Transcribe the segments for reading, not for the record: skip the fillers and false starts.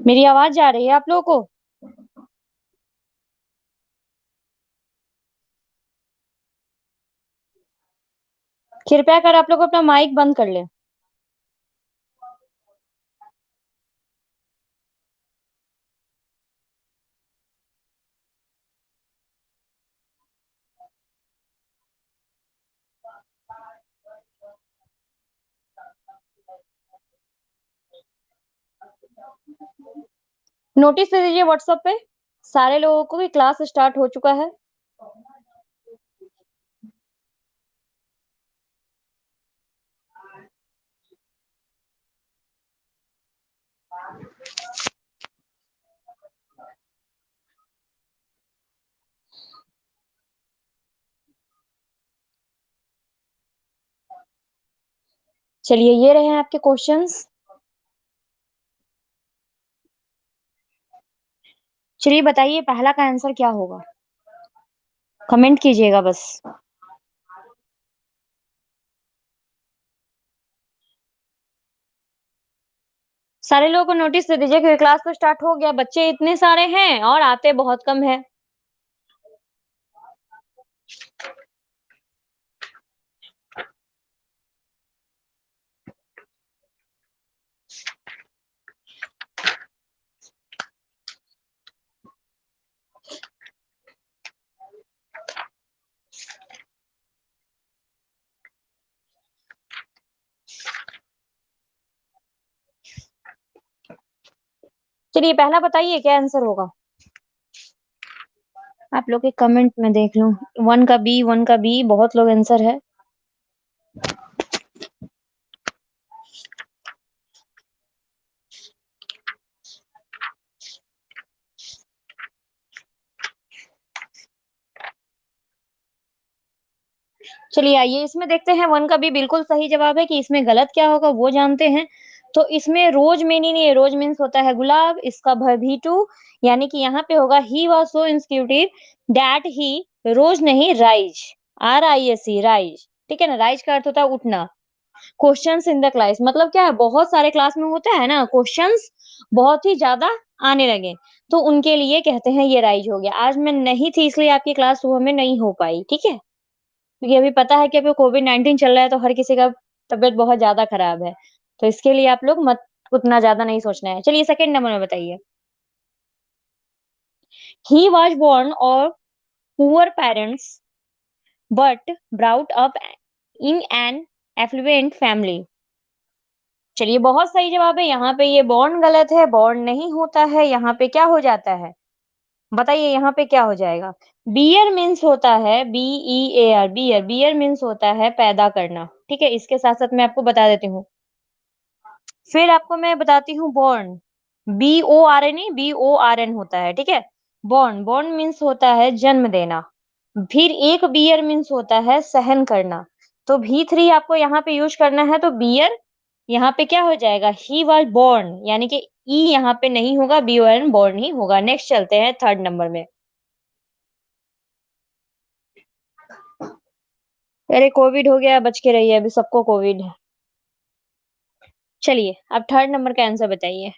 मेरी आवाज़ जा रही है आप लोगों को? कृपया कर आप लोग अपना माइक बंद कर लें। नोटिस दे दीजिए व्हाट्सएप पे सारे लोगों को कि क्लास स्टार्ट हो चुका है। चलिए ये रहे हैं आपके क्वेश्चंस। चलिए बताइए पहला का आंसर क्या होगा? कमेंट कीजिएगा बस। सारे लोगों को नोटिस दे दीजिए कि क्लास तो स्टार्ट हो गया, बच्चे इतने सारे हैं और आते बहुत कम हैं। चलिए पहला बताइए क्या आंसर होगा? आप लोग के कमेंट में देख लूं। 1 का बी, 1 का बी, बहुत लोग आंसर है। चलिए आइए इसमें देखते हैं 1 का बी बिल्कुल सही जवाब है कि इसमें गलत क्या होगा वो जानते हैं। तो इसमें रोज मीनिंग नहीं है, रोज मीन्स होता है गुलाब, इसका वर्ब ही टू, यानी कि यहाँ पे होगा he was so इंस्टिट्यूटिव that he, रोज नहीं राइज, RISE राइज, ठीक है ना, राइज का अर्थ होता है उठना। क्वेश्चंस इन द क्लास मतलब क्या है, बहुत सारे क्लास में होता है ना क्वेश्चंस, बहुत ही ज्यादा आने लगे, तो उनके लिए कहते हैं ये राइज हो गया। आज मैं नहीं थी इसलिए आपकी क्लास सुबह में नहीं हो पाई, ठीक है, क्योंकि अभी पता है कि अभी कोविड-19 चल रहा है तो हर किसी का तबीयत बहुत ज़्यादा खराब है। तो इसके लिए आप लोग मत उतना ज़्यादा नहीं सोचना है। चलिए सेकंड नंबर में बताइए। He was born of poor parents but brought up in an affluent family. चलिए बहुत सही जवाब है। यहाँ पे ये बोर्न गलत है, बोर्न नहीं होता है, यहाँ पे क्या हो जाता है? बताइए यहाँ पे क्या हो जाएगा? बियर मीन्स होता है BEAR, बियर, बियर मीन्स होता है पैदा करना, ठीक है? इसके साथ-साथ मैं आपको बता देती हूँ। फिर आपको मैं बताती हूँ बॉर्न, BORN नहीं BORN होता है, ठीक है? बॉर्न, बॉर्न मीन्स होता है जन्म देना। फिर एक बियर मीन्स होता है सहन करना। तो V3 आपको यहाँ पे यूज़ करना है तो बियर यहाँ पे क्या हो जाएगा? ही वाज़ बोर्न यानी कि ई यहाँ पे नहीं होगा, BORN बोर्न ही होगा। नेक्स्ट चलते हैं थर्ड नंबर में। अरे कोविड हो गया, बच के रहिए, अभी सबको कोविड है। चलिए, अब थर्ड नंबर का आंसर बताइए।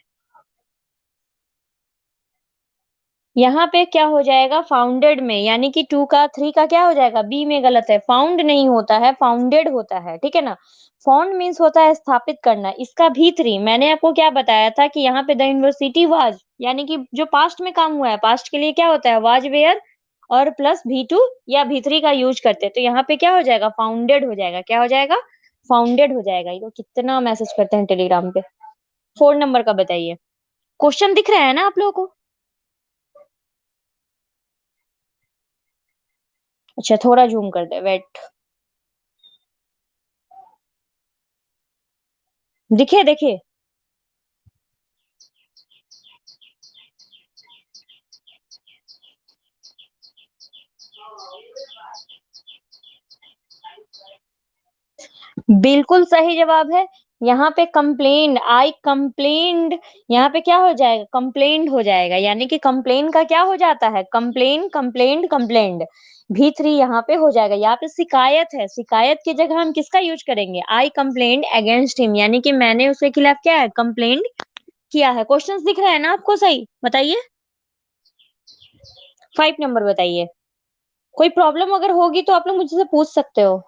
यहाँ पे क्या हो जाएगा फाउंडेड में, यानी कि 2 का 3 का क्या हो जाएगा? बी में गलत है, फाउंड नहीं होता है, फाउंडेड होता है, ठीक है ना? फाउंड मीन्स होता है स्थापित करना। इसका भी 3 मैंने आपको क्या बताया था कि यहाँ पे द यूनिवर्सिटी वाज, यानी कि जो पास्ट में काम हुआ है, पास्ट के लिए क्या होता है? वाज वेयर और प्लस V2 या V3 का यूज़ करते हैं। तो यहाँ पे क्या हो जाएगा? फाउंडेड हो जाएगा। क्या हो जाएगा? फाउंडेड हो जाएगा। ये तो कितना मैसेज करते हैं टेलीग्राम पे। 4 नंबर का बताइए। क्वेश्चन दिख रहा है ना आप लोगों को? अच्छा थोड़ा ज़ूम कर दे, वेट। दिखे देखिए। बिल्कुल सही जवाब है। यहाँ पे कंप्लेंड, आई कंप्लेंड, यहाँ पे क्या हो जाएगा? कंप्लेंड हो जाएगा, यानी कि कंप्लेन का क्या हो जाता है? Complain, complained, complained. V3 यहाँ पे हो जाएगा। यहाँ पे शिकायत है, शिकायत की जगह हम किसका यूज़ करेंगे? आई कंप्लेन्ड अगेंस्ट हिम, यानी कि मैंने उसके खिलाफ क्या है? कंप्लेंट किया है। क्वेश्चंस दिख रहा है ना आपको सही? बताइए। 5 नंबर बताइए। कोई प्रॉब्लम अगर होगी तो आप लोग मुझसे पूछ सकते हो।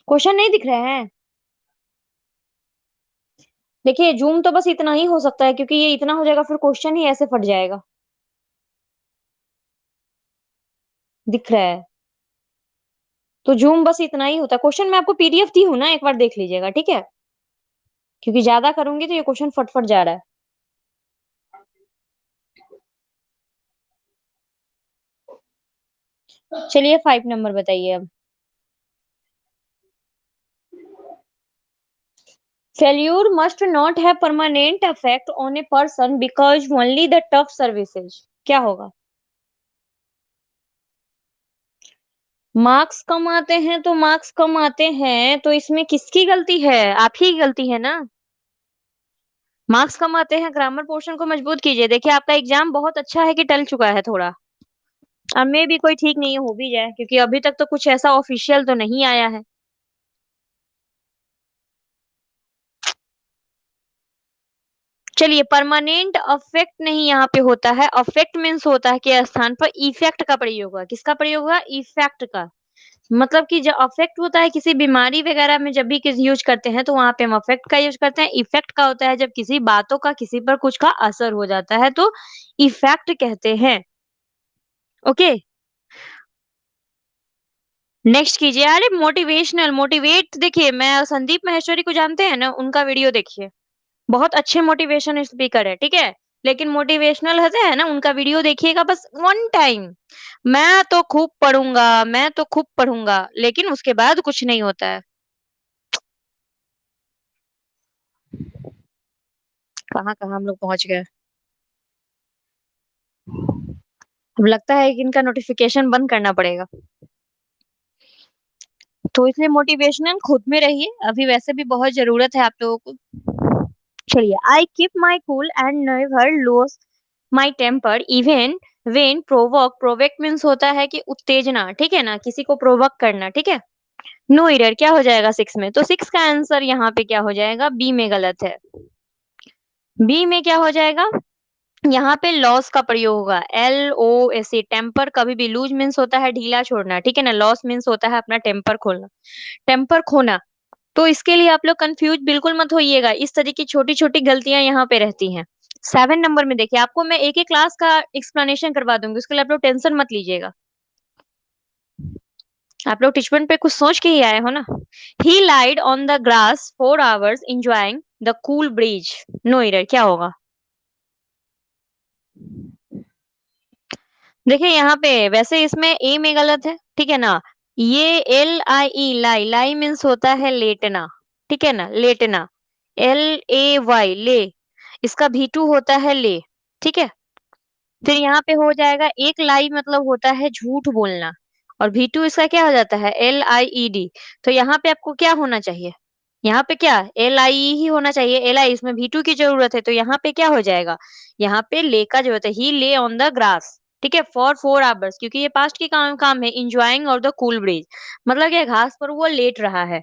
क्वेश्चन नहीं दिख रहे हैं? देखिए ज़ूम तो बस इतना ही हो सकता है, क्योंकि ये इतना हो जाएगा फिर क्वेश्चन ही ऐसे फट जाएगा। दिख रहा है। तो ज़ूम बस इतना ही होता है। क्वेश्चन मैं आपको पीडीएफ दी हूँ ना, एक बार देख लीजिएगा, ठीक है? क्योंकि ज़्यादा करूँगी तो ये क्वेश्चन फट-फट जा रहा है। चलिए 5 नंबर बताइए अब। Failure must not have permanent effect on a person because only the tough services। क्या होगा? मार्क्स कम आते हैं तो मार्क्स कम आते हैं, तो इसमें किसकी गलती है? आप ही की गलती है ना। मार्क्स कम आते हैं, ग्रामर पोर्शन को मजबूत कीजिए। देखिए आपका एग्जाम बहुत अच्छा है कि टल चुका है थोड़ा। अब मे भी कोई ठीक नहीं हो भी जाए, क्योंकि अभी तक तो कुछ ऐसा ऑफिशियल तो नहीं आया है। चलिए परमानेंट अफेक्ट नहीं यहाँ पे होता है, अफेक्ट मीन्स होता है के स्थान पर इफेक्ट का प्रयोग हुआ। किसका प्रयोग हुआ? इफेक्ट का। मतलब कि जो अफेक्ट होता है किसी बीमारी वगैरह में, जब भी किस यूज करते हैं तो वहां पे हम अफेक्ट का यूज करते हैं। इफेक्ट का होता है जब किसी बातों का किसी पर कुछ का असर हो जाता है, तो इफेक्ट कहते हैं। ओके। नेक्स्ट कीजिए। अरे मोटिवेशनल मोटिवेट, देखिए मैं संदीप माहेश्वरी को जानते हैं ना, उनका वीडियो देखिए। बहुत अच्छे मोटिवेशन स्पीकर है, ठीक है? लेकिन मोटिवेशनल होते हैं ना, उनका वीडियो देखिएगा बस वन टाइम। मैं तो खूब पढ़ूंगा, लेकिन उसके बाद कुछ नहीं होता है। कहाँ कहाँ हम लोग पहुंच गए। अब लगता है कि इनका नोटिफिकेशन बंद करना पड़ेगा। तो इसलिए मोटिवेशनल खुद में रहिए, अभी वैसे भी बहुत जरूरत है आप लोगों को। चलिए, I keep my cool and never lose my temper even when provoke. Provoke means होता है कि उत्तेजना, ठीक है ना, किसी को प्रोवोक करना, ठीक है। नो एरर क्या हो जाएगा 6 में? तो 6 का आंसर यहाँ पे क्या हो जाएगा? बी में गलत है। बी में क्या हो जाएगा? यहाँ पे लॉस का प्रयोग होगा, LOS। टेम्पर कभी भी, लूज मीन्स होता है ढीला छोड़ना, ठीक है ना। लॉस मीन्स होता है अपना टेम्पर खोलना, टेम्पर खोना। तो इसके लिए आप लोग कंफ्यूज बिल्कुल मत होइएगा, इस तरह की छोटी छोटी गलतियां यहाँ पे रहती हैं। 7 नंबर में देखिए, आपको मैं एक एक क्लास का एक्सप्लेनेशन करवा दूंगी, उसके लिए आप लोग टेंशन मत लीजिएगा। आप लोग टिचवन पे कुछ सोच के ही आए हो ना। He lied on the grass 4 hours enjoying the cool breeze. No error क्या होगा? देखिए यहाँ पे वैसे इसमें ए में गलत है, ठीक है ना। ये LIE लाई, लाई मीन्स होता है लेटना, ठीक है ना, लेटना। LAY ले, इसका V2 होता है ले, ठीक है। फिर यहाँ पे हो जाएगा एक लाई, मतलब होता है झूठ बोलना, और V2 इसका क्या हो जाता है? LIED। तो यहाँ पे आपको क्या होना चाहिए? यहाँ पे क्या? LIE ही होना चाहिए। LI इसमें V2 की जरूरत है, तो यहाँ पे क्या हो जाएगा? यहाँ पे ले का जरूरत है। ही ले ऑन द ग्रास, ठीक है, फॉर 4 hours, क्योंकि ये पास्ट की काम है। इंजॉइंग और द कूल ब्रीज, मतलब क्या, घास पर वो लेट रहा है।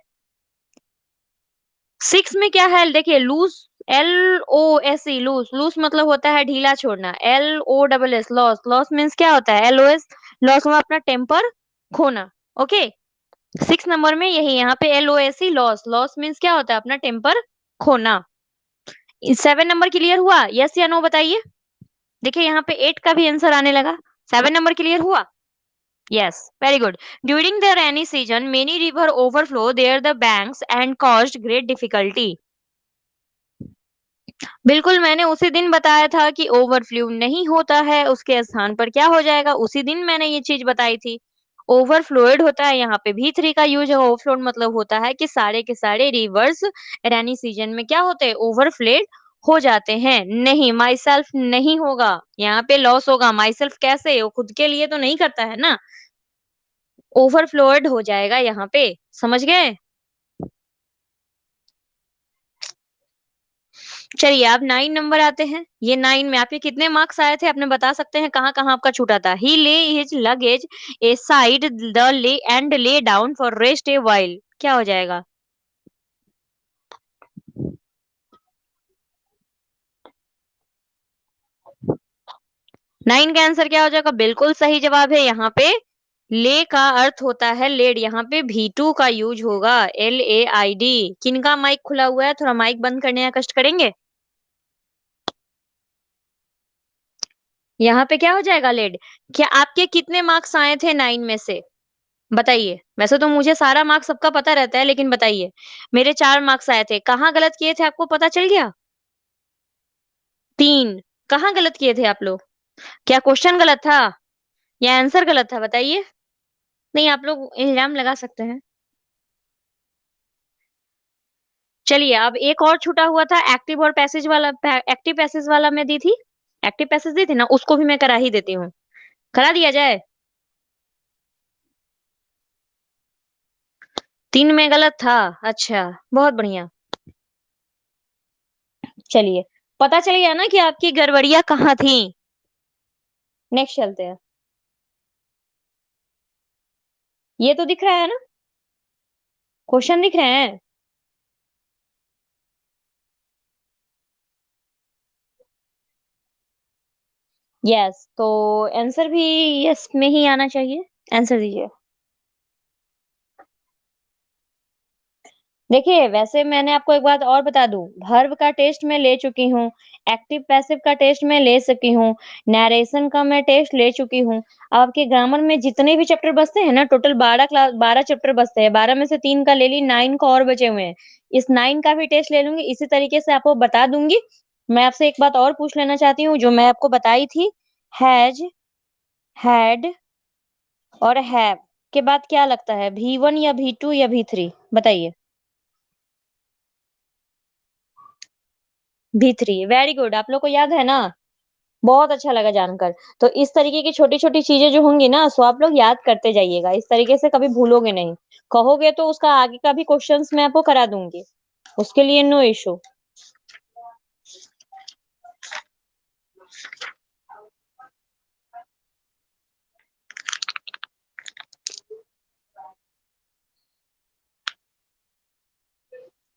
6 में क्या है? देखिए लूज, LOSE लूज, लूज मतलब होता है ढीला छोड़ना। LOSS लॉस, लॉस मीन्स क्या होता है? LOS लॉस में अपना टेम्पर खोना। ओके। 6 नंबर में यही, यहाँ पे LOSE लॉस, लॉस मीन्स क्या होता है? अपना टेम्पर खोना। 7 नंबर क्लियर हुआ? यस या नो बताइए। देखिए यहाँ पे 8 का भी आंसर आने लगा। 7 नंबर क्लियर हुआ? Yes, very good. During the rainy season, many river overflow their the banks and caused great difficulty। बिल्कुल मैंने उसी दिन बताया था कि ओवरफ्लो नहीं होता है, उसके स्थान पर क्या हो जाएगा? उसी दिन मैंने ये चीज बताई थी। ओवरफ्लोएड होता है, यहाँ पे V3 का यूज है। ओवरफ्लोड मतलब होता है कि सारे के सारे रिवर्स रेनी सीजन में क्या होते हैं? ओवरफ्लेड हो जाते हैं। नहीं, माई सेल्फ नहीं होगा, यहाँ पे लॉस होगा। माई सेल्फ कैसे? वो खुद के लिए तो नहीं करता है ना। ओवरफ्लोएड हो जाएगा यहाँ पे, समझ गए? चलिए अब 9 नंबर आते हैं। ये 9 में आपके कितने मार्क्स आए थे अपने बता सकते हैं कहाँ-कहाँ आपका छूटा था? He lay his luggage aside the lay and lay down for rest a while. क्या हो जाएगा? 9 का आंसर क्या हो जाएगा? बिल्कुल सही जवाब है यहाँ पे ले का अर्थ होता है लेड, यहाँ पे V2 का यूज़ होगा LAID। किनका माइक खुला हुआ है? थोड़ा माइक बंद करने का कष्ट करेंगे? यहाँ पे क्या हो जाएगा लेड? क्या आपके कितने मार्क्स आए थे 9 में से? बताइए। वैसे तो मुझे सारा मार्क्स सबका पता रहता है लेकिन बताइए। मेरे 4 मार्क्स आए थे, कहाँ गलत किए थे आपको पता चल गया? 3 कहाँ गलत किए थे आप लोग? क्या क्वेश्चन गलत था या आंसर गलत था बताइए? नहीं आप लोग इल्ज़ाम लगा सकते हैं। चलिए अब एक और छूटा हुआ था एक्टिव और पैसिव वाला एक्टिव पैसिव वाला मैं दी थी? एक्टिव पैसिव दी थी ना? उसको भी मैं करा ही देती हूँ। करा दिया जाए? 3 में गलत था? अच्छा, बहुत बढ़िया। चलिए, पता चल गया ना कि आपकी गड़बड़ियाँ कहाँ थी? नेक्स्ट चलते हैं। ये तो दिख रहा है ना? क्वेश्चन दिख रहे हैं? यस, तो आंसर भी यस में ही आना चाहिए। आंसर दीजिए। देखिए, वैसे मैंने आपको एक बात और बता दूँ, वर्ब का टेस्ट मैं ले चुकी हूँ, एक्टिव पैसिव का टेस्ट मैं ले चुकी हूँ, नैरेशन का मैं टेस्ट ले चुकी हूँ। अब आपके ग्रामर में जितने भी चैप्टर बचते हैं ना, टोटल 12 चैप्टर बचते हैं, 12 में से 3 का ले ली, 9 का और बचे हुए हैं। इस 9 का भी टेस्ट ले लूँगी, इसी तरीके से आपको बता दूँगी। मैं आपसे एक बात और पूछ लेना चाहती हूँ, जो मैं आपको बताई थी, हैज़, हैड और हैव के बाद क्या लगता है? V1 या V2 या V3 बताइए? V3 वेरी गुड आप लोग को याद है ना? बहुत अच्छा लगा जानकर। तो इस तरीके की छोटी-छोटी चीज़ें जो होंगी ना सो आप लोग याद करते जाइएगा। इस तरीके से कभी भूलोगे नहीं। कहोगे तो उसका आगे का भी क्वेश्चन्स मैं आपको करा दूँगी। उसके लिए नो इश्यू।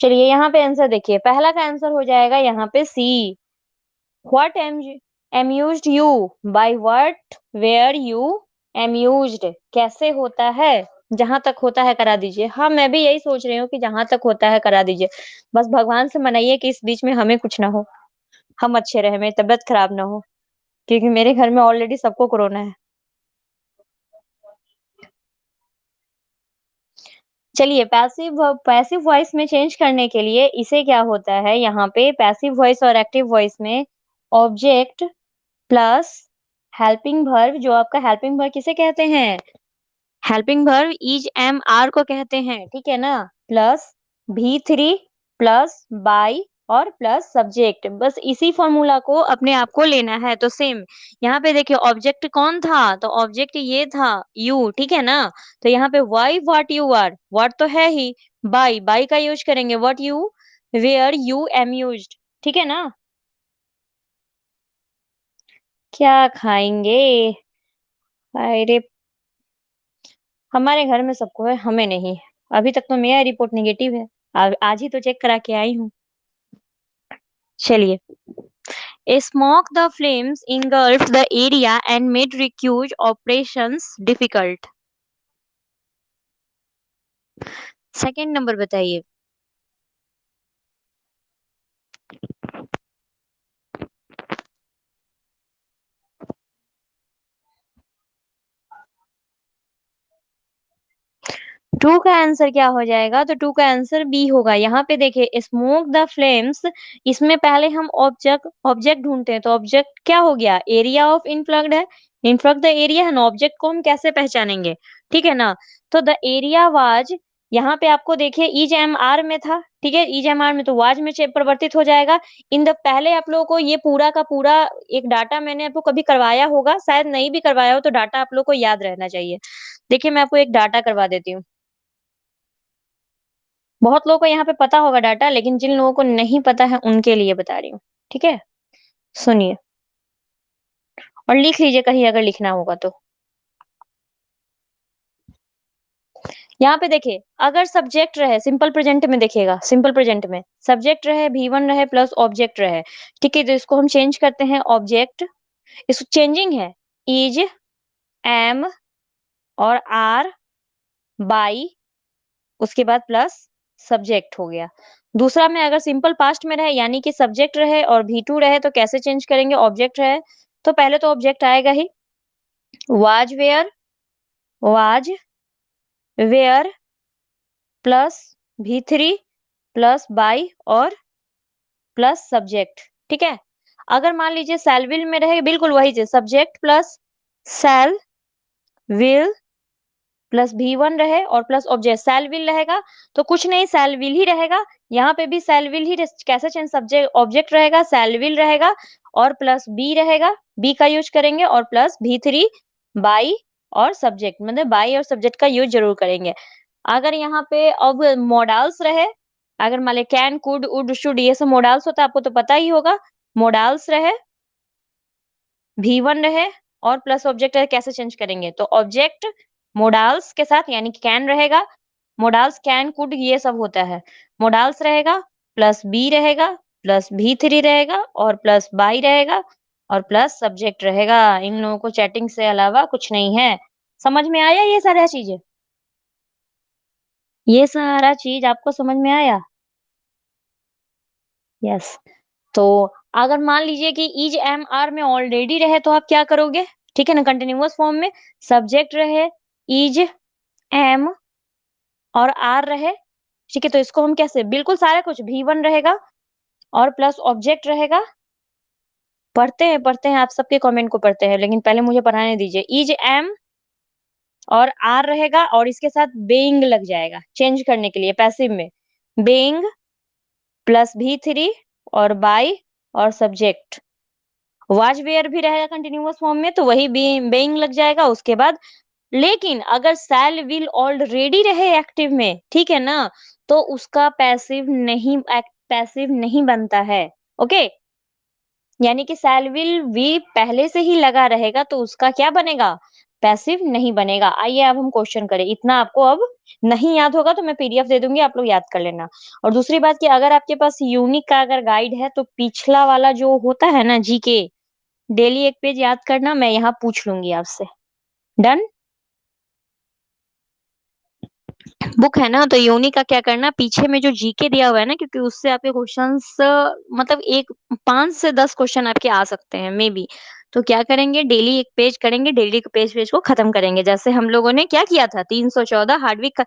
चलिए यहाँ पे आंसर देखिए, पहला का आंसर हो जाएगा यहाँ पे सी। What amused you? By what were you amused? कैसे होता है? जहाँ तक होता है करा दीजिए। हाँ, मैं भी यही सोच रही हूँ कि जहाँ तक होता है करा दीजिए। बस भगवान से मनाइए कि इस बीच में हमें कुछ ना हो, हम अच्छे रहें, मेरी तबीयत खराब ना हो, क्योंकि मेरे घर में ऑलरेडी सबको कोरोना है। चलिए पैसिव वॉइस में चेंज करने के लिए इसे क्या होता है यहाँ पे पैसिव वॉइस और एक्टिव वॉइस में ऑब्जेक्ट प्लस हेल्पिंग वर्ब जो आपका हेल्पिंग वर्ब किसे कहते हैं? Helping verb is am are को कहते हैं, ठीक है ना? प्लस V3 प्लस बाय और प्लस सब्जेक्ट बस इसी फॉर्मूला को अपने आप को लेना है। तो सेम यहाँ पे देखिए ऑब्जेक्ट कौन था? तो ऑब्जेक्ट ये था यू, ठीक है ना? तो यहाँ पे why what you are, what तो है ही, बाय का यूज करेंगे what you were you am used, ठीक है ना? क्या खाएंगे? अरे हमारे घर में सबको है, हमें नहीं। अभी तक तो मेरा रिपोर्ट नेगेटिव है। आज ही तो चेक करा के आई हूँ। चलिए, smoke the flames engulfed the area and made rescue operations difficult. Second number बताइए। टू का आंसर क्या हो जाएगा? तो टू का आंसर बी होगा। यहाँ पे देखिए स्मोक द फ्लेम्स इसमें पहले हम ऑब्जेक्ट ऑब्जेक्ट ढूंढते हैं तो ऑब्जेक्ट क्या हो गया? एरिया ऑफ इनफ्लक्ड है। इनफ्लक्ड द एरिया है ना ऑब्जेक्ट को हम कैसे पहचानेंगे? ठीक है ना? तो द एरिया वाज यहाँ पे आपको देखिए ईज एम आर में था, ठीक है? ईज एम आर में तो वाज में परिवर्तित हो जाएगा। इन द पहले आप लोगों को ये पूरा का पूरा एक डाटा मैंने आपको कभी करवाया होगा, शायद नहीं भी करवाया हो तो डाटा आप लोग को याद रहना चाहिए। देखिए मैं आपको एक डाटा करवा देती हूँ। बहुत लोगों को यहाँ पे पता होगा डाटा, लेकिन जिन लोगों को नहीं पता है उनके लिए बता रही हूँ, ठीक है? सुनिए और लिख लीजिए कहीं अगर लिखना होगा तो। यहाँ पे देखिए, अगर सब्जेक्ट रहे सिंपल प्रेजेंट में देखिएगा, सिंपल प्रेजेंट में सब्जेक्ट रहे, V1 रहे प्लस ऑब्जेक्ट रहे, ठीक है? तो इसको हम चेंज करते हैं ऑब्जेक्ट, इसको चेंजिंग है, इज, एम और आर, बाई, उसके बाद प्लस सब्जेक्ट हो गया। दूसरा में अगर सिंपल पास्ट में रहे यानी कि सब्जेक्ट रहे और V2 रहे तो कैसे चेंज करेंगे? ऑब्जेक्ट रहे तो पहले तो ऑब्जेक्ट आएगा ही, was were, was were plus V3 plus by और प्लस सब्जेक्ट, ठीक है? अगर मान लीजिए शैल विल में रहे, बिल्कुल वही चीज़, subject plus shall will plus V1 रहे और प्लस ऑब्जेक्ट, शैल विल रहेगा तो कुछ नहीं, शैल विल ही रहेगा। यहाँ पे भी शैल विल ही कैसे चेंज, सब्जेक्ट ऑब्जेक्ट रहेगा, शैल विल रहेगा और प्लस बी रहेगा, बी का यूज करेंगे और प्लस V3 बाई और सब्जेक्ट, मतलब बाई और सब्जेक्ट का यूज जरूर करेंगे। अगर यहाँ पे अब मोडाल्स रहे, अगर मान ले कैन, कुड, वुड, शुड, ये सब मोडाल्स होता है, आपको तो पता ही होगा। मोडाल्स रहे, V1 रहे और प्लस ऑब्जेक्ट रहे, कैसे चेंज करेंगे? तो ऑब्जेक्ट मोडाल्स के साथ यानी कि कैन रहेगा, मोडाल्स कैन, कुड ये सब होता है। मोडाल्स रहेगा, प्लस बी रहेगा, प्लस V3 रहेगा और प्लस बाई रहेगा और प्लस सब्जेक्ट रहेगा। इन लोगों को चैटिंग से अलावा कुछ नहीं है। समझ में आया ये सारा चीज़ें? ये सारा चीज़ आपको समझ में आया? यस। तो अगर मान लीजिए कि इज, एम, आर में ऑलरेडी रहे तो आप क्या करोगे? ठीक है ना? कंटीन्यूअस फॉर्म में सब्जेक्ट रहे, इज, एम और आर रहे, ठीक है? तो इसको हम कैसे, बिल्कुल सारा कुछ V1 रहेगा और प्लस ऑब्जेक्ट रहेगा। पढ़ते हैं, आप सबके कमेंट को पढ़ते हैं, लेकिन पहले मुझे पढ़ाने दीजिए। इज, एम और आर रहेगा और इसके साथ बेइंग लग जाएगा चेंज करने के लिए पैसिव में। बेइंग प्लस V3 और बाय और सब्जेक्ट। वाज वेयर भी रहेगा कंटीन्यूअस फॉर्म में तो वही बेइंग लग जाएगा उसके बाद। लेकिन अगर शैल विल ऑलरेडी रहे एक्टिव में, ठीक है ना? तो उसका पैसिव नहीं बनता है। ओके? यानी कि शैल विल भी पहले से ही लगा रहेगा तो उसका क्या बनेगा? पैसिव नहीं बनेगा। आइए अब हम क्वेश्चन करें। इतना आपको अब नहीं याद होगा तो मैं पीडीएफ दे दूंगी, आप लोग याद कर लेना। और दूसरी बात कि अगर आपके पास यूनिक का अगर गाइड है तो पिछला वाला जो होता है ना जीके, डेली एक पेज याद करना, मैं यहाँ पूछ लूंगी आपसे। डन? बुक है ना, तो योनी का क्या करना, पीछे में जो जीके दिया हुआ है ना, क्योंकि उससे आपके क्वेश्चंस मतलब एक 5 से 10 क्वेश्चन आपके आ सकते हैं मे बी। तो क्या करेंगे, डेली एक पेज करेंगे, डेली के पेज पेज को खत्म करेंगे। जैसे हम लोगों ने क्या किया था, 314 हार्डविक।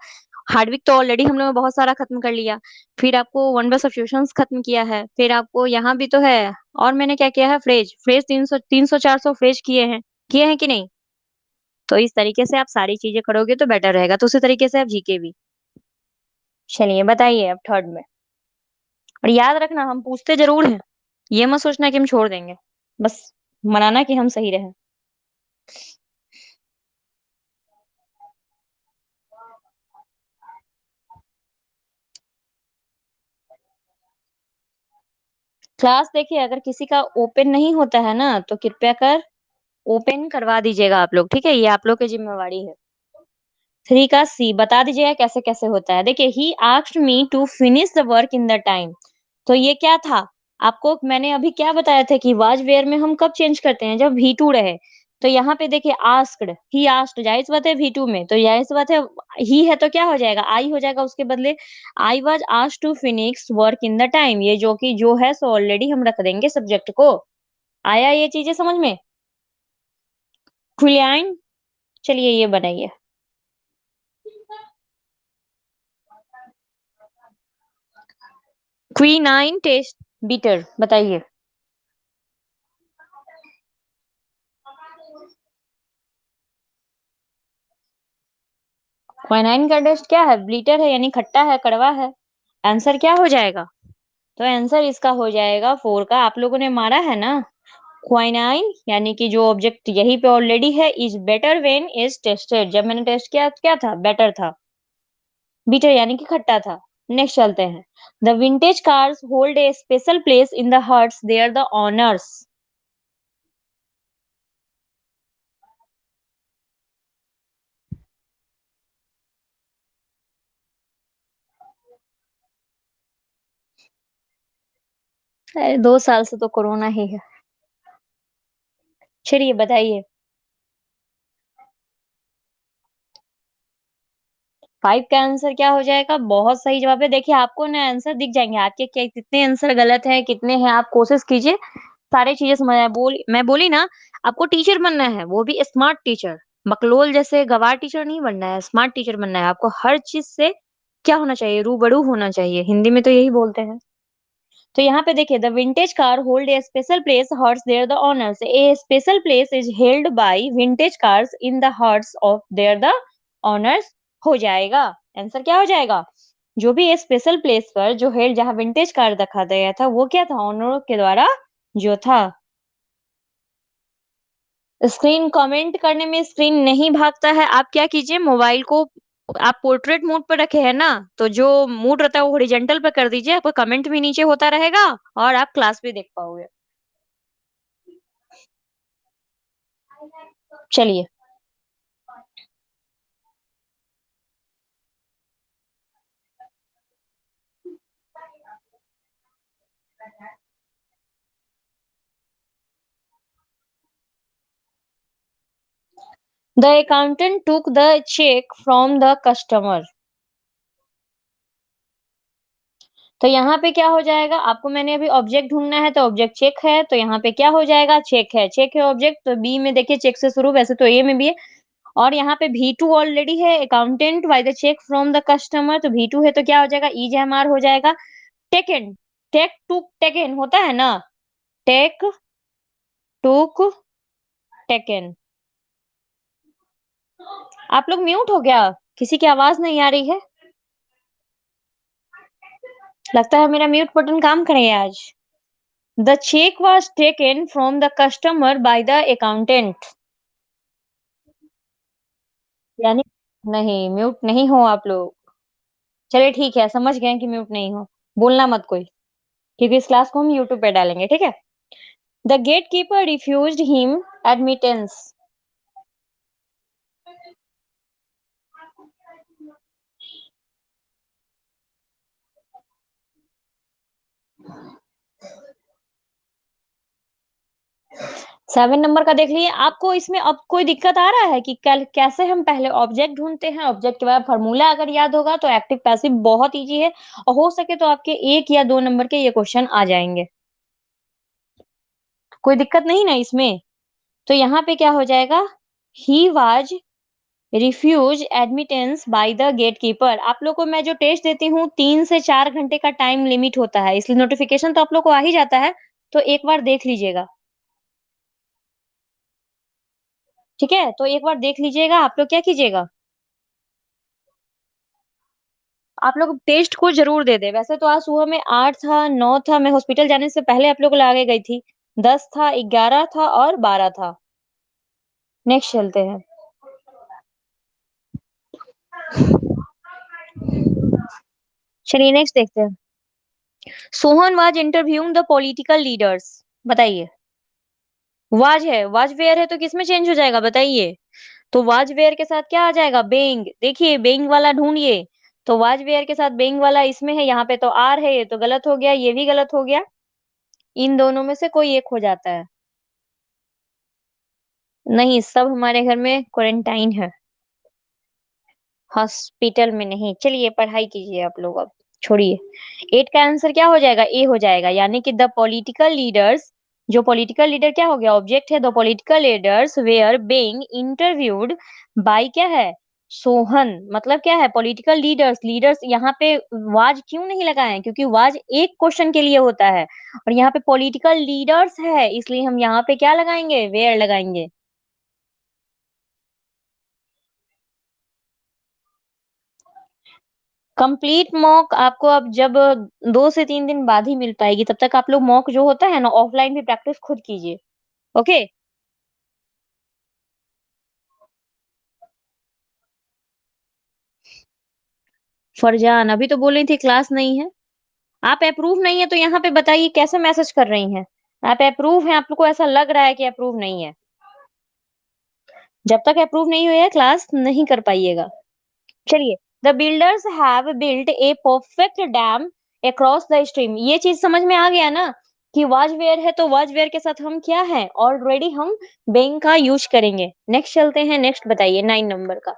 हार्डविक तो ऑलरेडी हम लोगों ने बहुत सारा खत्म कर लिया। फिर आपको वंडर्स ऑफ फ्यूजन्स खत्म किया है, फिर आपको यहाँ भी तो है। और मैंने क्या किया है, फ्रेज फ्रेज 300 400 फ्रेज किए हैं कि नहीं? तो इस तरीके से आप सारी चीजें करोगे तो बेटर रहेगा, तो उसी तरीके से आप जीके भी। चलिए बताइए अब थर्ड में। और याद रखना हम पूछते जरूर हैं, ये मत सोचना कि हम छोड़ देंगे, बस मनाना कि हम सही रहे। क्लास देखिए, अगर किसी का ओपन नहीं होता है ना तो कृपया कर ओपन करवा दीजिएगा आप लोग, ठीक है? ये आप लोग की जिम्मेवारी है। 3 का सी बता दीजिएगा कैसे कैसे होता है। देखिए, he asked me to finish the work in the time. तो ये क्या था, आपको मैंने अभी क्या बताया था कि वाज वेयर में हम कब चेंज करते हैं, जब V2 रहे। तो यहाँ पे देखिए आस्क्ड, ही आस्क्ड, जाहिर सी बात है V2 में, तो जाहिर सी बात है ही है तो क्या हो जाएगा, आई हो जाएगा उसके बदले। I was asked to finish work in the time, ये जो कि जो है सो ऑलरेडी हम रख देंगे सब्जेक्ट को। आया ये चीजें समझ में? क्विलाइन, चलिए ये बनाइए। क्विनाइन टेस्ट बीटर, बताइए। क्विनाइन का टेस्ट क्या है, ब्लीटर है यानी खट्टा है, कड़वा है। आंसर क्या हो जाएगा? तो आंसर इसका हो जाएगा 4 का, आप लोगों ने मारा है ना। क्वाइनाइन यानी कि जो ऑब्जेक्ट यहीं पे ऑलरेडी है, is better when is tested, जब मैंने टेस्ट किया तो क्या था, बेटर था। बीटर यानी कि खट्टा था। नेक्स्ट चलते हैं। The vintage cars hold a special place in the hearts they are the owners. अरे 2 साल से तो कोरोना ही है। चलिए बताइए। 5 का आंसर क्या हो जाएगा? बहुत सही जवाब है। देखिए आपको ना आंसर दिख जाएँगे, आपके क्या कितने आंसर गलत हैं, कितने हैं, आप कोशिश कीजिए, सारी चीज़ें समझ आए। मैं बोली ना, आपको टीचर बनना है, वो भी स्मार्ट टीचर। बकलोल जैसे गँवार टीचर नहीं बनना है, स्मार्ट टीचर बनना है। आपको हर चीज़ से क्या होना चाहिए? रूबरू होना चाहिए। हिंदी में तो यही बोलते हैं। तो यहाँ पे देखिए the vintage car hold a special place hearts their the owners. A special place is held by vintage cars in the hearts of their the owners हो जाएगा। आंसर क्या हो जाएगा? जो भी स्पेशल प्लेस पर जो हेल्ड जहाँ विंटेज कार रखा गया था वो क्या था? ओनरों के द्वारा जो था। स्क्रीन कमेंट करने में स्क्रीन नहीं भागता है। आप क्या कीजिए मोबाइल को आप पोर्ट्रेट मोड पर रखे हैं ना, तो जो मूड रहता है वो हॉरिजॉन्टल पे कर दीजिए, आपका कमेंट भी नीचे होता रहेगा और आप क्लास भी देख पाओगे। चलिए। The accountant took the cheque from the customer. तो यहाँ पे क्या हो जाएगा? आपको मैंने अभी ऑब्जेक्ट ढूँढना है, तो ऑब्जेक्ट चेक है, तो यहाँ पे क्या हो जाएगा? चेक है ऑब्जेक्ट, तो बी में देखिए चेक से शुरू, वैसे तो ए में भी है और यहाँ पे भी टू ऑलरेडी है, accountant by the cheque from the customer, तो भी टू है तो क्या हो जाएगा? ईजेएमआर हो जाएगा। टेकन, टेक टूक टेकन होता है ना? टेक टूक टेकन। आप लोग म्यूट हो क्या? किसी की आवाज़ नहीं आ रही है? लगता है मेरा म्यूट बटन काम करेगा आज। The check was taken from the customer by the accountant। यानी नहीं, म्यूट नहीं हो आप लोग। चलिए ठीक है, समझ गए हैं कि म्यूट नहीं हो। बोलना मत कोई, क्योंकि इस क्लास को हम यूट्यूब पे डालेंगे, ठीक है? The gatekeeper refused him admittance। 7 number का देख लिए। आपको इसमें अब कोई दिक्कत आ रहा है कि कल कैसे हम पहले ऑब्जेक्ट ढूँढते हैं, ऑब्जेक्ट के बाद फ़ॉर्मूला अगर याद होगा तो एक्टिव पैसिव बहुत ईज़ी है और हो सके तो आपके 1 या 2 नंबर के ये क्वेश्चन आ जाएँगे। कोई दिक्कत नहीं ना इसमें? तो यहाँ पे क्या हो जाएगा? He was refuse admittance by the gatekeeper. आप लोग को मैं जो टेस्ट देती हूँ 3 से 4 घंटे का टाइम लिमिट होता है, इसलिए नोटिफिकेशन तो आप लोग को आ ही जाता है, तो एक बार देख लीजिएगा। ठीक है? तो एक बार देख लीजिएगा। आप लोग क्या कीजिएगा, आप लोग टेस्ट को जरूर दे दे। वैसे तो आज सुबह में 8 था, 9 था, मैं हॉस्पिटल जाने से पहले आप लोग को लाके गई थी। 10 था, 11 था और 12 था। नेक्स्ट चलते हैं। चलिए नेक्स्ट देखते हैं। Sohan was interviewing the political leaders. बताइए। वाज है, वाज वेयर है तो किसमें चेंज हो जाएगा बताइए? तो वाज वेयर के साथ क्या आ जाएगा? बेइंग। देखिए बेइंग वाला ढूंढिए। तो वाज वेयर के साथ बेइंग वाला इसमें है, यहाँ पे तो आर है, ये तो गलत हो गया, ये भी गलत हो गया। इन दोनों में से कोई एक हो जाता है। नहीं, सब हमारे घर में क्वारंटाइन है, हॉस्पिटल में नहीं। चलिए पढ़ाई कीजिए आप लोग अब, छोड़िए। 8 का आंसर क्या हो जाएगा? ए हो जाएगा, यानी कि द पॉलिटिकल लीडर्स। जो पॉलिटिकल लीडर क्या हो गया? ऑब्जेक्ट है। The political leaders were being interviewed by क्या है? सोहन। मतलब क्या है? पॉलिटिकल लीडर्स, लीडर्स यहाँ पे वाज क्यों नहीं लगाए? क्योंकि वाज एक क्वेश्चन के लिए होता है और यहाँ पे पॉलिटिकल लीडर्स है, इसलिए हम यहाँ पे क्या लगाएंगे? वेयर लगाएंगे। कंप्लीट मॉक आपको अब जब 2 से 3 दिन बाद ही मिल पाएगी, तब तक आप लोग मॉक जो होता है ना ऑफलाइन भी प्रैक्टिस खुद कीजिए। ओके? फरजान अभी तो बोल रही थी क्लास नहीं है। आप अप्रूव नहीं है तो यहाँ पे बताइए कैसे मैसेज कर रही हैं? आप अप्रूव हैं, आप लोग को ऐसा लग रहा है कि अप्रूव नहीं है। जब तक अप्रूव नहीं हुई है क्लास नहीं कर पाइएगा। चलिए, the builders have built a perfect dam across the stream. ये चीज समझ में आ गया ना कि वाजवेयर है तो वाजवेयर के साथ हम क्या है, ऑलरेडी हम बेंग का यूज करेंगे। नेक्स्ट चलते हैं, नेक्स्ट बताइए 9 नंबर का।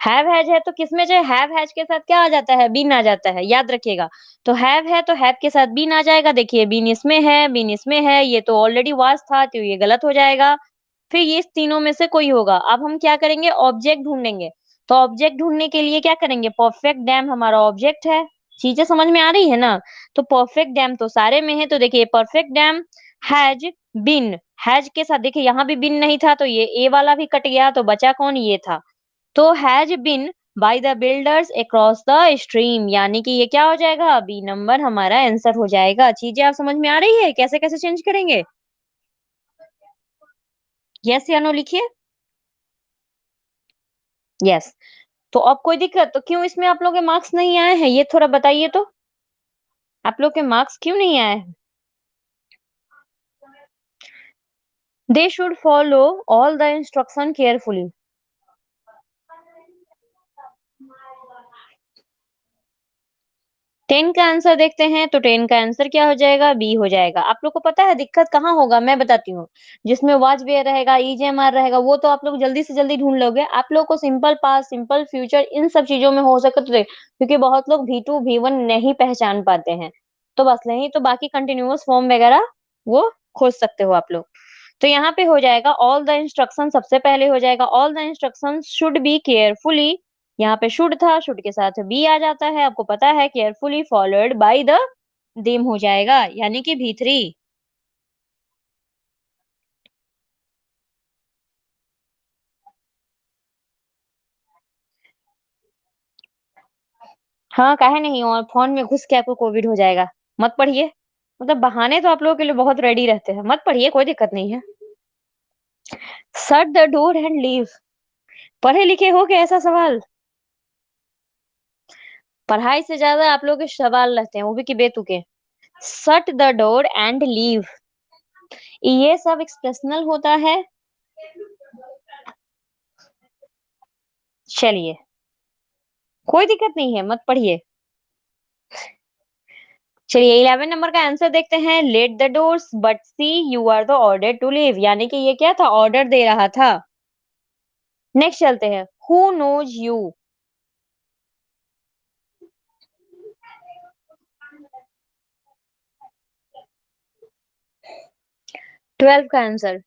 हैव हैज है तो किसमें जो हैव हैज के साथ क्या आ जाता है, बीन आ जाता है, याद रखिएगा। तो हैव है तो हैव के साथ बीन आ जाएगा। देखिए बीन इसमें है, बीन इसमें है, ये तो ऑलरेडी वाज था तो ये गलत हो जाएगा। फिर ये इस तीनों में से कोई होगा। अब हम क्या करेंगे, ऑब्जेक्ट ढूंढेंगे। तो ऑब्जेक्ट ढूंढने के लिए क्या करेंगे, परफेक्ट डैम हमारा ऑब्जेक्ट है। चीजें समझ में आ रही है ना? तो परफेक्ट डैम तो सारे में है, तो देखिए perfect dam has been, has के साथ देखिए यहाँ भी बीन नहीं था तो ये ए वाला भी कट गया, तो बचा कौन, ये था। तो has been by the builders across the stream, यानी कि ये क्या हो जाएगा, बी नंबर हमारा आंसर हो जाएगा। चीजें आप समझ में आ रही है कैसे कैसे चेंज करेंगे? यस या नो लिखिए। यस। तो अब कोई दिक्कत, तो क्यों इसमें आप लोगों के मार्क्स नहीं आए हैं, ये थोड़ा बताइए तो। आप लोग के मार्क्स क्यों नहीं आए हैं? They should follow all the instruction carefully. 10 का आंसर देखते हैं, तो 10 का आंसर क्या हो जाएगा, बी हो जाएगा। आप लोग को पता है दिक्कत कहाँ होगा, मैं बताती हूँ। जिसमें वाजपेयी रहेगा, ईजेएमआर रहेगा, वो तो आप लोग जल्दी से जल्दी ढूंढ लोगे। आप लोग को सिंपल पास्ट, सिंपल फ्यूचर, इन सब चीजों में हो सके तो क्योंकि बहुत लोग V2 V1 नहीं पहचान पाते हैं। तो बस नहीं तो बाकी कंटिन्यूअस फॉर्म वगैरह वो खोज सकते हो आप लोग। तो यहाँ पे हो जाएगा ऑल द इंस्ट्रक्शन, सबसे पहले हो जाएगा all the instruction should be carefully. यहाँ पे शुड था, शुड के साथ बी आ जाता है, आपको पता है, carefully followed by the them हो जाएगा, यानी कि V3। हाँ काहे नहीं, और फोन में घुस के आपको कोविड हो जाएगा। मत पढ़िए। मतलब बहाने तो आप लोगों के लिए बहुत रेडी रहते हैं, मत पढ़िए, कोई दिक्कत नहीं है। Shut the door and leave. पढ़े लिखे हो क्या, ऐसा सवाल? पढ़ाई से ज्यादा आप लोग के सवाल रहते हैं, वो भी कि बेतुके। Shut the door and leave, ये सब एक्सप्रेशनल होता है। चलिए, कोई दिक्कत नहीं है, मत पढ़िए। चलिए 11 नंबर का आंसर देखते हैं, let the doors but see you are the order to leave, यानी कि ये क्या था, ऑर्डर दे रहा था। नेक्स्ट चलते हैं, हु नोज यू। 12 का आंसर।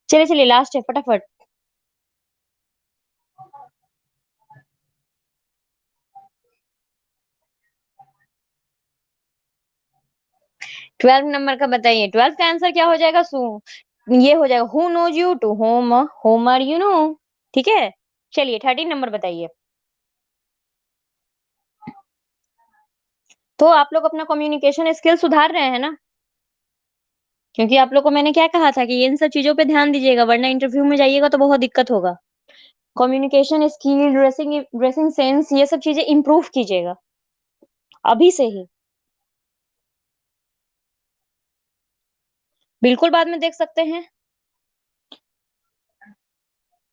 चलिए चलिए लास्ट है, फटाफट। 12 नंबर का बताइए, 12 का आंसर क्या हो जाएगा, सू। ये हो जाएगा who knows you, to home, home are you know. ठीक है। चलिए 13 नंबर बताइए। तो आप लोग अपना कम्युनिकेशन स्किल सुधार रहे हैं ना? क्योंकि आप लोग को मैंने क्या कहा था कि इन सब चीजों पे ध्यान दीजिएगा, वरना इंटरव्यू में जाइएगा तो बहुत दिक्कत होगा। Communication skill, dressing dressing sense, ये सब चीजें इंप्रूव कीजिएगा अभी से ही। बिल्कुल बाद में देख सकते हैं।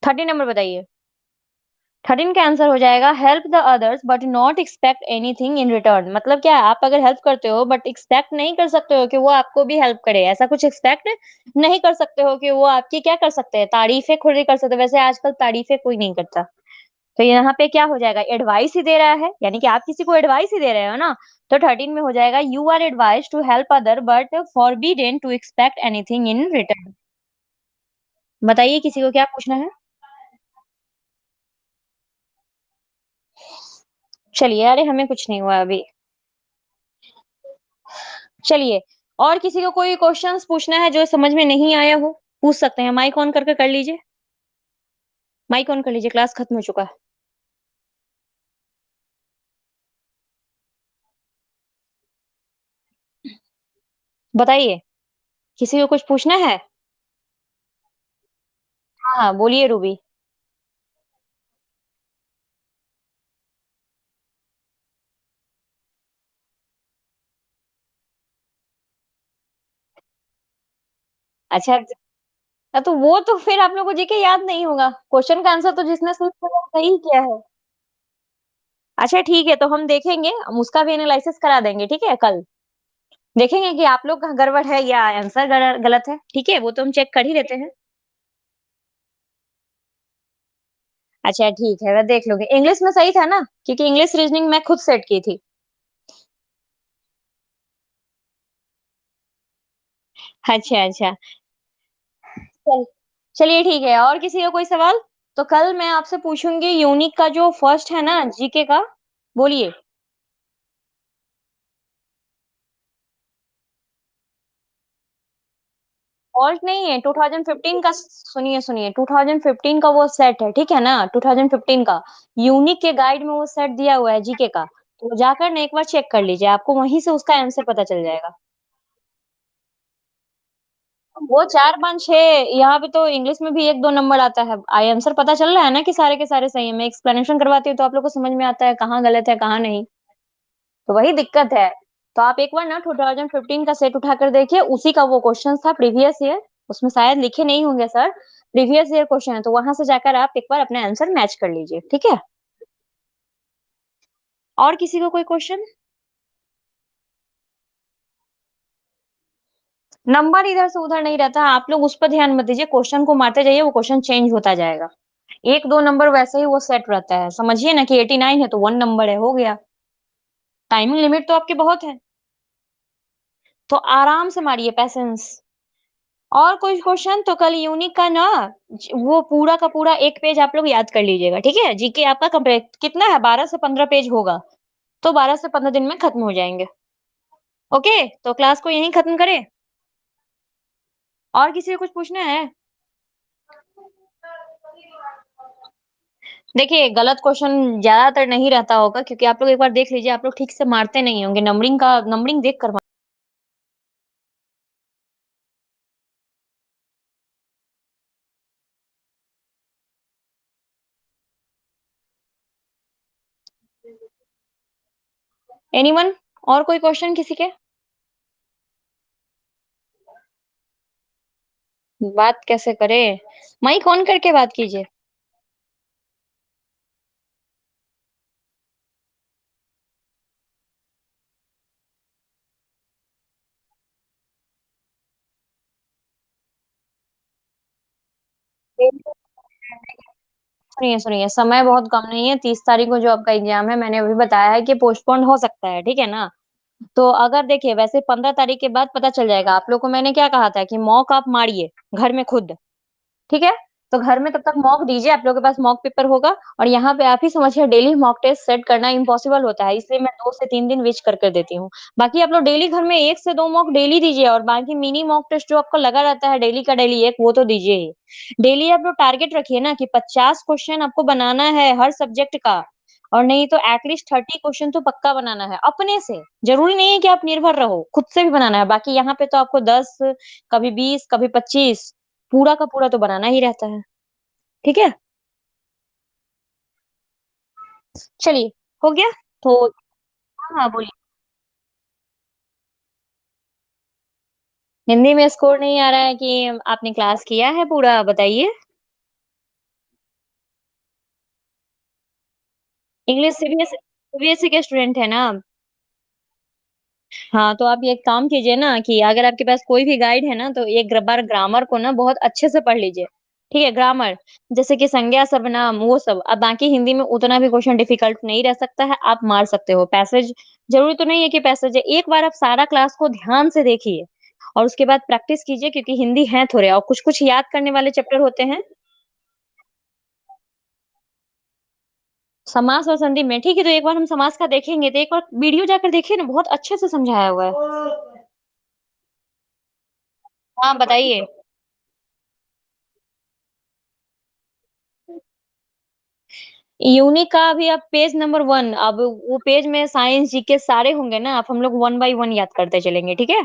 13 नंबर बताइए। 13 का आंसर हो जाएगा help the others but not expect anything in return. मतलब क्या है, आप अगर हेल्प करते हो बट एक्सपेक्ट नहीं कर सकते हो कि वो आपको भी हेल्प करे, ऐसा कुछ एक्सपेक्ट नहीं कर सकते हो कि वो आपकी क्या कर सकते हैं, तारीफें खुद ही कर सकते हैं। वैसे आजकल तारीफें कोई नहीं करता। तो यहाँ पे क्या हो जाएगा, एडवाइस ही दे रहा है, यानी कि आप किसी को एडवाइस ही दे रहे हो ना। तो 13 में हो जाएगा you are advise to help other but forbidden to expect anything in return. बताइए किसी को क्या पूछना है? चलिए, अरे हमें कुछ नहीं हुआ अभी। चलिए, और किसी को कोई क्वेश्चंस पूछना है जो समझ में नहीं आया हो, पूछ सकते हैं। माइक ऑन करके कर लीजिए। माइक ऑन कर लीजिए, क्लास खत्म हो चुका है। बताइए। किसी को कुछ पूछना है? हाँ, हाँ, बोलिए रूबी। अच्छा, तो वो तो फिर आप लोगों को जीके याद नहीं होगा। क्वेश्चन का आंसर तो जिसने सही किया है। अच्छा ठीक है, तो हम देखेंगे, हम उसका भी एनालिसिस करा देंगे, ठीक है, कल। देखेंगे कि आप लोग का गड़बड़ है या आंसर गलत है, ठीक है? वो तो हम चेक कर ही लेते हैं। अच्छा ठीक है, मैं देख लूँगी। इंग्लिश में सही था ना? क्योंकि इंग्लिश रीजनिंग मैं खुद सेट की थी। अच्छा, अच्छा। चल चलिए ठीक है, और किसी का कोई सवाल? तो कल मैं आपसे पूछूँगी यूनिक का जो फर्स्ट है ना जीके का, बोलिए। फॉल्ट नहीं है, 2015 का सुनिए, 2015 का वो सेट है, ठीक है ना? 2015 का। यूनिक के गाइड में वो सेट दिया हुआ है जीके का। तो जाकर ना एक बार चेक कर लीजिए, आपको वहीं से उसका आंसर पता चल जाएगा। वो 4, 5, 6 यहाँ पे तो इंग्लिश में भी 1-2 नंबर आता है। आंसर पता चल रहा है ना कि सारे के सारे सही है। मैं एक्सप्लेनेशन करवाती हूँ तो आप लोग को समझ में आता है कहाँ गलत है, कहाँ नहीं। तो वही दिक्कत है। तो आप एक बार ना 2015 का सेट उठाकर देखिए, उसी का वो क्वेश्चन था प्रीवियस ईयर, उसमें शायद लिखे नहीं होंगे सर, प्रीवियस ईयर क्वेश्चन है, तो वहाँ से जाकर आप एक बार अपना आंसर मैच कर लीजिए, ठीक है? और किसी को कोई क्वेश्चन? नंबर इधर से उधर नहीं रहता, आप लोग उस पर ध्यान मत दीजिए, क्वेश्चन को मारते जाइए, वो क्वेश्चन चेंज होता जाएगा। 1-2 नंबर वैसे ही वो सेट रहता है। समझिए ना कि 89 है तो 1 नंबर है, हो गया। टाइमिंग लिमिट तो आपकी बहुत है, तो आराम से मारिए, पेशेंस। और कोई क्वेश्चन तो कल यूनिक का ना वो पूरा का पूरा एक पेज आप लोग याद कर लीजिएगा, ठीक है? जीके आपका कंप्लीट कितना है, 12 से 15 पेज होगा, तो 12 से 15 दिन में खत्म हो जाएंगे। ओके, तो क्लास को यहीं खत्म करें। और किसी को कुछ पूछना है? देखिए, गलत क्वेश्चन ज्यादातर नहीं रहता होगा, क्योंकि आप लोग एक बार देख लीजिए, आप लोग ठीक से मारते नहीं होंगे, नंबरिंग देख कर। एनीवन? और कोई क्वेश्चन किसी के? बात कैसे करें? माइक ऑन करके बात कीजिए। सुनिए, समय बहुत कम नहीं है, 30 तारीख को जो आपका एग्ज़ाम है, मैंने अभी बताया है कि पोस्टपोन हो सकता है, ठीक है ना? तो अगर देखिए, वैसे 15 तारीख के बाद पता चल जाएगा। आप लोग को मैंने क्या कहा था कि मॉक आप मारिए, घर में खुद। ठीक है? तो घर में तब तक मॉक दीजिए, आप लोगों के पास मॉक पेपर होगा, और यहाँ पे आप ही समझिए, डेली मॉक टेस्ट सेट करना इम्पॉसिबल होता है, इसलिए मैं 2 से 3 दिन वेस्ट कर देती हूँ। बाकी आप लोग डेली घर में 1 से 2 मॉक डेली दीजिए, और बाकी मिनी मॉक टेस्ट जो आपको लगा रहता है डेली का डेली 1, वो तो दीजिए ही। डेली आप लोग टारगेट रखिए ना कि 50 क्वेश्चन आपको बनाना है हर सब्जेक्ट का, और नहीं तो एट लीस्ट 30 क्वेश्चन तो पक्का बनाना है अपने से। ज़रूरी नहीं है कि आप निर्भर रहो, खुद से भी बनाना है। बाकी यहाँ पे तो आपको 10, कभी 20, कभी 25, पूरा का पूरा तो बनाना ही रहता है। ठीक है? चलिए, हो गया? तो हाँ, हाँ, बोलिए। हिंदी में स्कोर नहीं आ रहा है कि आपने क्लास किया है पूरा? बताइए। इंग्लिश सीबीएसई के स्टूडेंट हैं ना आप? हाँ, तो आप ये एक काम कीजिए ना कि अगर आपके पास कोई भी गाइड है ना, तो एक बार ग्रामर को ना बहुत अच्छे से पढ़ लीजिए। ठीक है? ग्रामर, जैसे कि संज्ञा, सर्वनाम, वो सब। अब बाकी हिंदी में उतना भी क्वेश्चन डिफिकल्ट नहीं रह सकता है, आप मार सकते हो। पैसेज ज़रूरी तो नहीं है कि पैसेज है, एक बार आप सारा क्लास को ध्यान से देखिए, और उसके बाद प्रैक्टिस कीजिए, क्योंकि हिंदी है थोड़े, और कुछ-कुछ याद करने वाले चैप्टर होते हैं। समास और संधि में, ठीक है, तो एक बार हम समास का देखेंगे, तो एक बार वीडियो जाकर देखिए ना, बहुत अच्छे से समझाया हुआ है। हाँ, बताइए। यूनिक का अभी आप पेज नंबर 1, अब वो पेज में साइंस, जीके सारे होंगे ना, अब हम लोग 1 बाय 1 याद करते चलेंगे, ठीक है?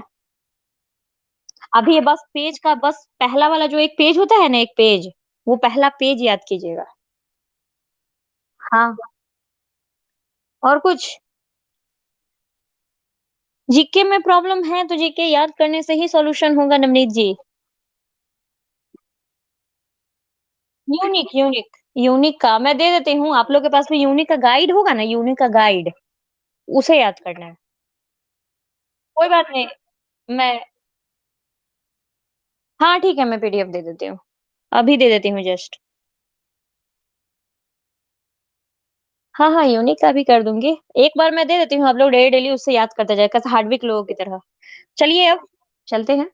अभी ये बस पेज का बस पहला वाला जो एक पेज होता है ना, एक पेज, वो पहला पेज याद कीजिएगा। हाँ, और कुछ? जीके में प्रॉब्लम है तो जीके याद करने से ही सॉल्यूशन होगा नवनीत जी। यूनिक, यूनिक, यूनिक का मैं दे देती हूँ, आप लोग के पास भी यूनिक का गाइड होगा ना, यूनिक का गाइड, उसे याद करना है। कोई बात नहीं, मैं हाँ, ठीक है, मैं पीडीएफ दे देती हूँ। अभी दे देती हूँ जस्ट। हाँ, हाँ, यूनिक का भी कर दूँगी। एक बार मैं दे देती हूँ, आप लोग डेली-डेली उससे याद करते जाइए, कैसे हार्डविक लोगों की तरह। चलिए अब चलते हैं।